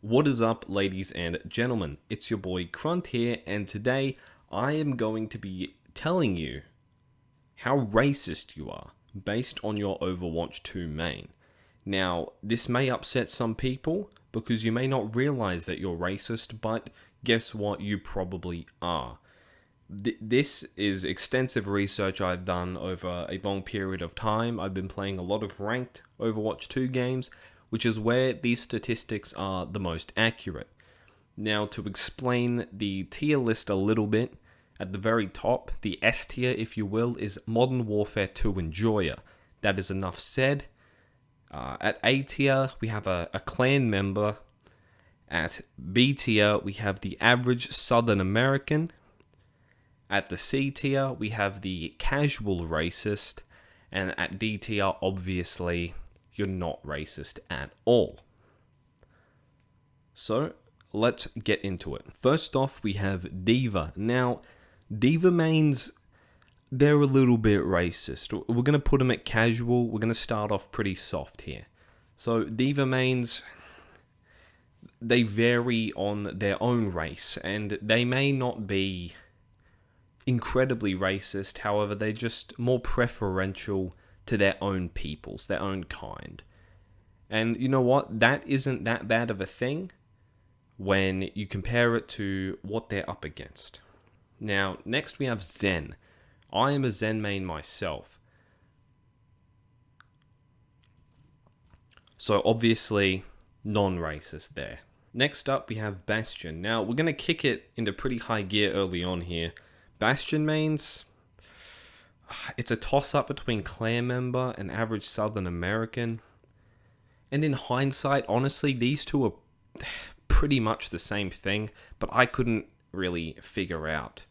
What is up, ladies and gentlemen? It's your boy Crunt here, and today I am going to be telling you how racist you are based on your Overwatch 2 main. Now, this may upset some people because you may not realize that you're racist, but guess what? You probably are. This is extensive research I've done over a long period of time. I've been playing a lot of ranked Overwatch 2 games, which is where these statistics are the most accurate. Now, to explain the tier list a little bit, at the very top, the S tier, if you will, is Modern Warfare 2 Enjoyer. That is enough said. At A tier, we have a clan member. At B tier, we have the average Southern American. At the C tier, we have the casual racist. And at D tier, obviously, you're not racist at all. So, let's get into it. First off, we have D.Va. Now, D.Va mains, they're a little bit racist. We're going to put them at casual. We're going to start off pretty soft here. So, D.Va mains, they vary on their own race, and they may not be incredibly racist. However, they're just more preferential to their own peoples, their own kind. And you know what? That isn't that bad of a thing when you compare it to what they're up against. Now, next we have Zen. I am a Zen main myself. So obviously, non-racist there. Next up, we have Bastion. Now, we're going to kick it into pretty high gear early on here. Bastion mains, it's a toss-up between clan member and average Southern American. And in hindsight, honestly, these two are pretty much the same thing, but I couldn't really figure out,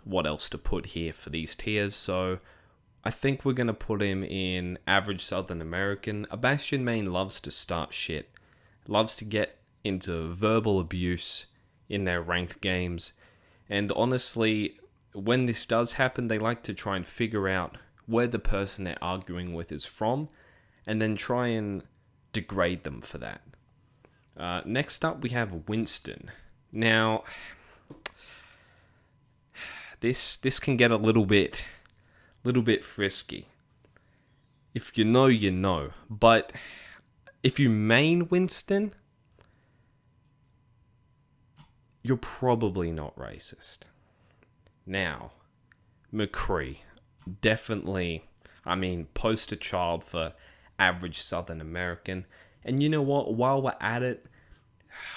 what else to put here for these tiers. So I think we're going to put him in average Southern American. A Bastion main loves to start shit, loves to get into verbal abuse in their ranked games. And honestly, when this does happen, they like to try and figure out where the person they're arguing with is from, and then try and degrade them for that. Next up, we have Winston. Now, this can get a little bit frisky. If you know, you know. But if you main Winston, you're probably not racist. Now, McCree, definitely, poster child for average Southern American. And you know what? While we're at it,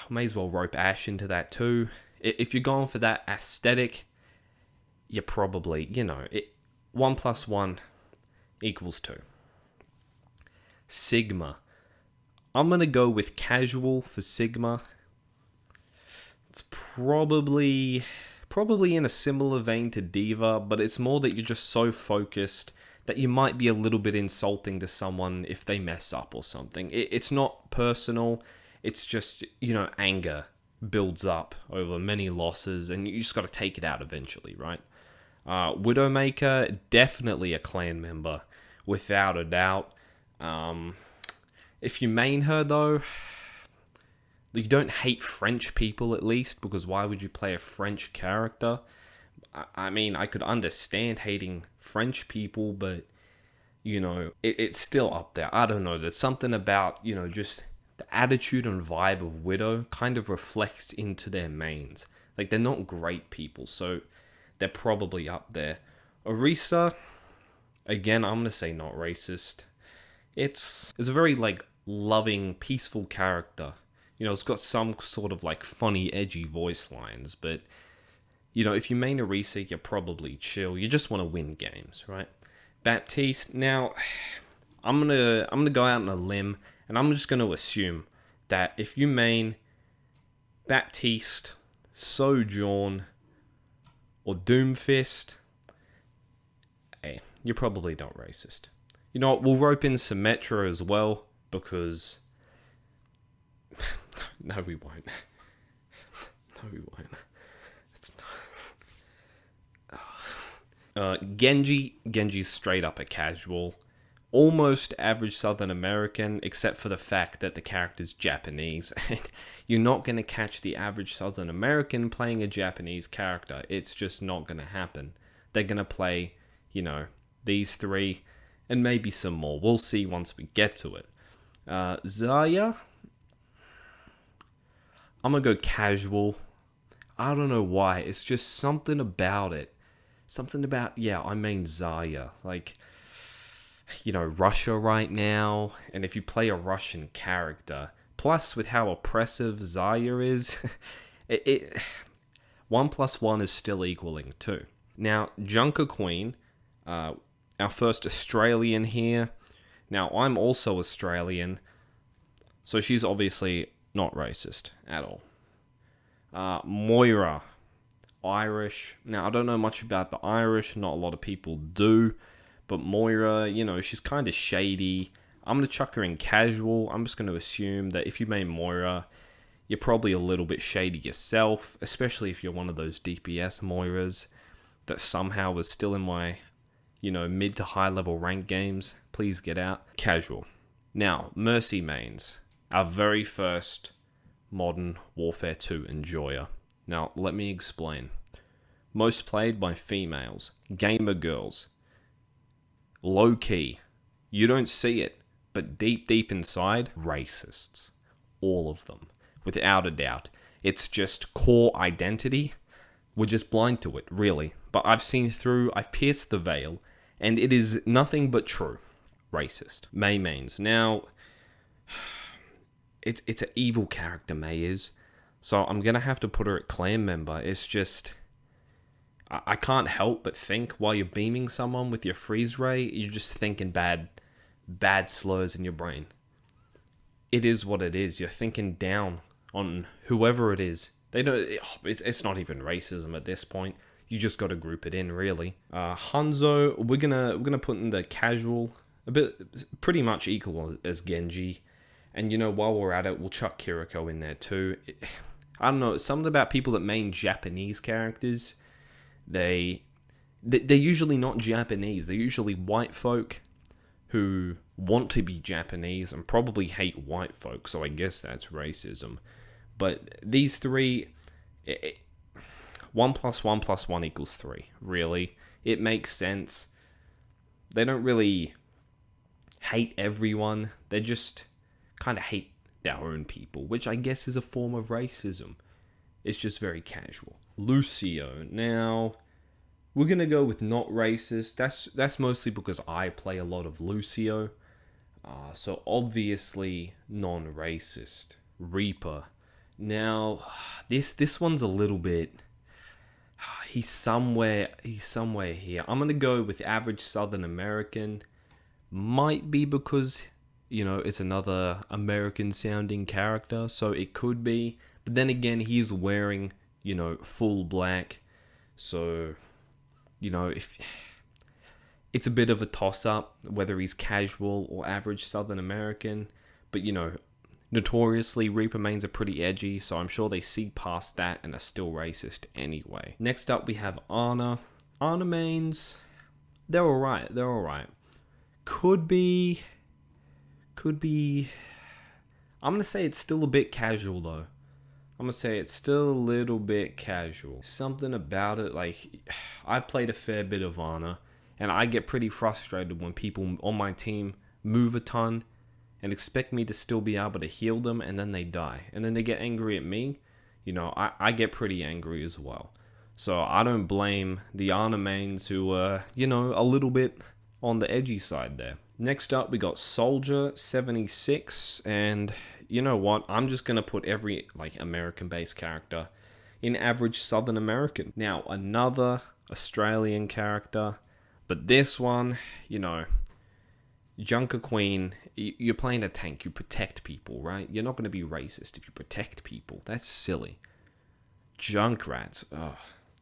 may as well rope Ash into that too. If you're going for that aesthetic, you're probably, 1 + 1 = 2. Sigma. I'm going to go with casual for Sigma. It's probably in a similar vein to D.Va, but it's more that you're just so focused that you might be a little bit insulting to someone if they mess up or something. It's not personal, it's just, anger builds up over many losses, and you just got to take it out eventually, right? Widowmaker, definitely a clan member, without a doubt. If you main her, though, you don't hate French people, at least, because why would you play a French character? I could understand hating French people, but, it's still up there. I don't know, there's something about, just the attitude and vibe of Widow kind of reflects into their mains. Like, they're not great people, so they're probably up there. Orisa, again, I'm going to say not racist. It's a very, loving, peaceful character. It's got some sort of, funny, edgy voice lines, but, if you main Orisa, you're probably chill. You just want to win games, right? Baptiste, now, I'm gonna go out on a limb, and I'm just gonna assume that if you main Baptiste, Sojourn, or Doomfist, hey, you're probably not racist. You know what, we'll rope in Symmetra as well, because no, we won't. No, we won't. It's not. Genji's straight up a casual. almost average Southern American, except for the fact that the character's Japanese. You're not going to catch the average Southern American playing a Japanese character. It's just not going to happen. They're going to play, these three and maybe some more. We'll see once we get to it. Zaya, I'm going to go casual. I don't know why. It's just something about it. Something about, I mean Zaya. Like, Russia right now. And if you play a Russian character, plus with how oppressive Zaya is, 1 + 1 is still equaling 2. Now, Junker Queen, our first Australian here. Now, I'm also Australian, so she's obviously not racist at all. Moira, Irish. Now, I don't know much about the Irish, not a lot of people do, but Moira, she's kind of shady. I'm going to chuck her in casual. I'm just going to assume that if you main Moira, you're probably a little bit shady yourself, especially if you're one of those DPS Moiras that somehow was still in my, mid to high level rank games. Please get out. Casual. Now, Mercy mains. Our very first Modern Warfare 2 enjoyer. Now, let me explain. Most played by females, gamer girls. Low key. You don't see it, but deep inside, racists. All of them. Without a doubt. It's just core identity. We're just blind to it, really. But I've pierced the veil, and it is nothing but true. Racist. Mei mains. Now, it's an evil character, Mei is. So I'm going to have to put her at clan member. It's just, I can't help but think while you're beaming someone with your freeze ray, you're just thinking bad slurs in your brain. It is what it is. You're thinking down on whoever it is. It's not even racism at this point. You just got to group it in, really. Hanzo, we're gonna put in the casual, pretty much equal as Genji. And while we're at it, we'll chuck Kiriko in there too. I don't know, something about people that main Japanese characters, they're usually not Japanese. They're usually white folk who want to be Japanese and probably hate white folk, so I guess that's racism. But these three, 1 + 1 + 1 = 3, really. It makes sense. They don't really hate everyone. They just kind of hate their own people, which I guess is a form of racism. It's just very casual. Lucio. Now, we're going to go with not racist. That's mostly because I play a lot of Lucio. So obviously non-racist. Reaper. Now, this one's a little bit... He's somewhere here. I'm going to go with average Southern American. Might be because, it's another American-sounding character, so it could be. But then again, he's wearing, full black. So, if it's a bit of a toss-up whether he's casual or average Southern American. But, notoriously, Reaper mains are pretty edgy, so I'm sure they see past that and are still racist anyway. Next up, we have Ana. Ana mains, they're alright. Could be... I'm going to say it's still a bit casual, though. I'm going to say it's still a little bit casual. Something about it, I played a fair bit of Ana, and I get pretty frustrated when people on my team move a ton and expect me to still be able to heal them, and then they die. And then they get angry at me. I get pretty angry as well. So I don't blame the Ana mains who are, a little bit on the edgy side there. Next up, we got Soldier 76, and you know what? I'm just going to put every, American-based character in average Southern American. Now, another Australian character, but this one, Junker Queen, you're playing a tank. You protect people, right? You're not going to be racist if you protect people. That's silly. Junkrat. Ugh.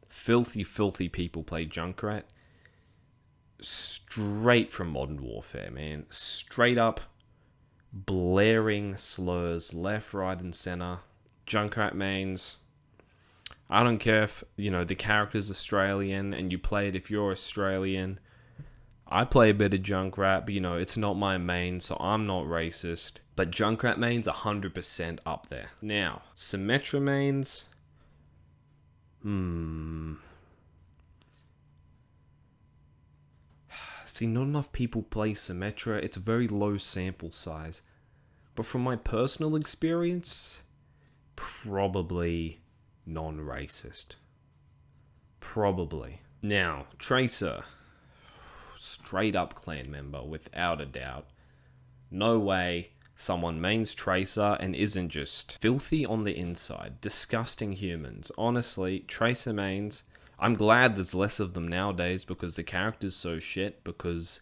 Filthy people play Junkrat. Straight from Modern Warfare, man. Straight up blaring slurs left, right, and center. Junkrat mains. I don't care if, the character's Australian and you play it if you're Australian. I play a bit of Junkrat, but it's not my main, so I'm not racist. But Junkrat mains 100% up there. Now, Symmetra mains. See, not enough people play Symmetra. It's a very low sample size. But from my personal experience, probably non-racist. Probably. Now, Tracer. Straight up clan member, without a doubt. No way someone mains Tracer and isn't just filthy on the inside. Disgusting humans. Honestly, Tracer mains, I'm glad there's less of them nowadays because the character's so shit, because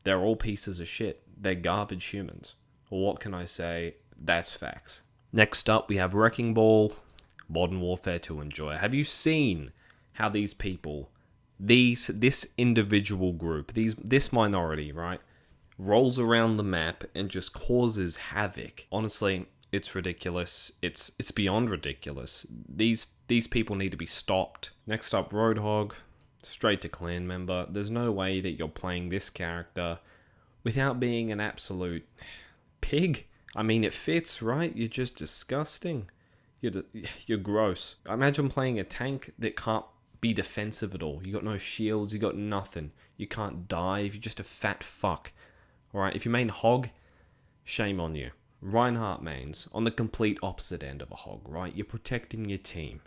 they're all pieces of shit. They're garbage humans. Well, what can I say? That's facts. Next up, we have Wrecking Ball, Modern Warfare 2 Enjoyer. Have you seen how these people, this individual group, this minority, right, rolls around the map and just causes havoc? Honestly, it's ridiculous. It's beyond ridiculous. These people need to be stopped. Next up, Roadhog, straight to clan member. There's no way that you're playing this character without being an absolute pig. I mean, it fits, right? You're just disgusting. You're gross. Imagine playing a tank that can't be defensive at all. You got no shields, you got nothing. You can't dive, you're just a fat fuck. Alright, if you main Hog, shame on you. Reinhardt mains, on the complete opposite end of a Hog, right? You're protecting your team.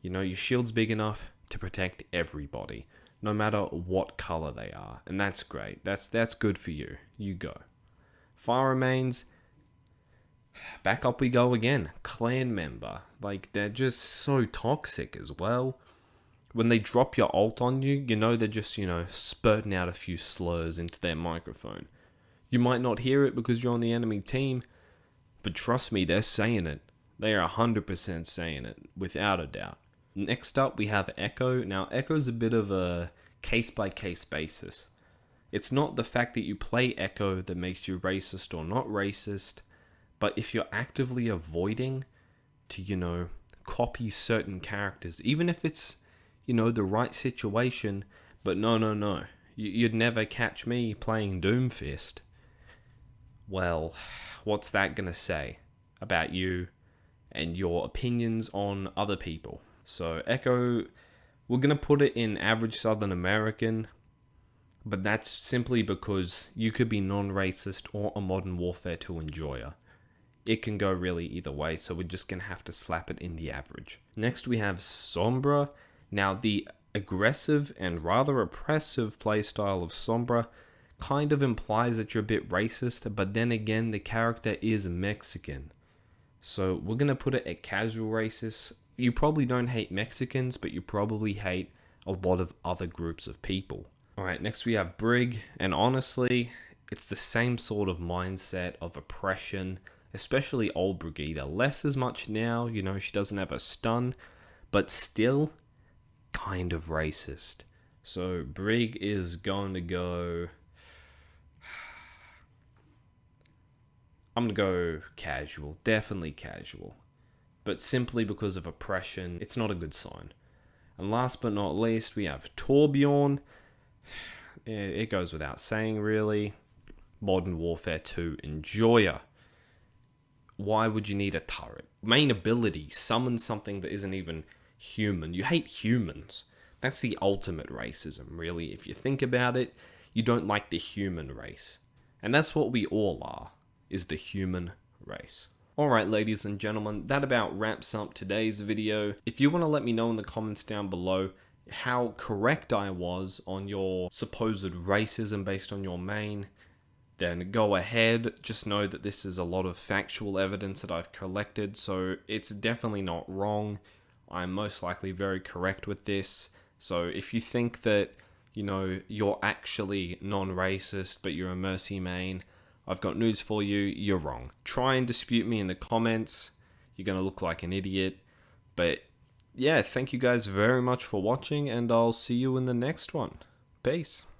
Your shield's big enough to protect everybody, no matter what color they are. And that's great. That's good for you. You go. Fire mains, back up we go again. Clan member. Like, they're just so toxic as well. When they drop your ult on you, they're just, spurting out a few slurs into their microphone. You might not hear it because you're on the enemy team, but trust me, they're saying it. They are 100% saying it, without a doubt. Next up, we have Echo. Now, Echo's a bit of a case-by-case basis. It's not the fact that you play Echo that makes you racist or not racist, but if you're actively avoiding to, copy certain characters, even if it's, the right situation, but no. You'd never catch me playing Doomfist. Well, what's that gonna say about you and your opinions on other people? So Echo, we're gonna put it in average Southern American, but that's simply because you could be non-racist or a Modern Warfare 2 enjoyer. It can go really either way, so we're just gonna have to slap it in the average. Next we have Sombra. Now, the aggressive and rather oppressive playstyle of Sombra kind of implies that you're a bit racist, but then again, the character is Mexican. So we're going to put it at casual racist. You probably don't hate Mexicans, but you probably hate a lot of other groups of people. Alright, next we have Brig, and honestly, it's the same sort of mindset of oppression, especially old Brigida. Less as much now, she doesn't have a stun, but still kind of racist. So Brig is going to go, I'm going to go casual, definitely casual, but simply because of oppression, it's not a good sign. And last but not least, we have Torbjorn. It goes without saying, really. Modern Warfare 2 enjoyer. Why would you need a turret? Main ability, summon something that isn't even human. You hate humans. That's the ultimate racism, really. If you think about it, you don't like the human race. And that's what we all are, is the human race. Alright, ladies and gentlemen, that about wraps up today's video. If you want to let me know in the comments down below how correct I was on your supposed racism based on your main, then go ahead. Just know that this is a lot of factual evidence that I've collected, so it's definitely not wrong. I'm most likely very correct with this. So if you think that, you're actually non-racist, but you're a Mercy main, I've got news for you, you're wrong. Try and dispute me in the comments. You're going to look like an idiot. But yeah, thank you guys very much for watching, and I'll see you in the next one. Peace.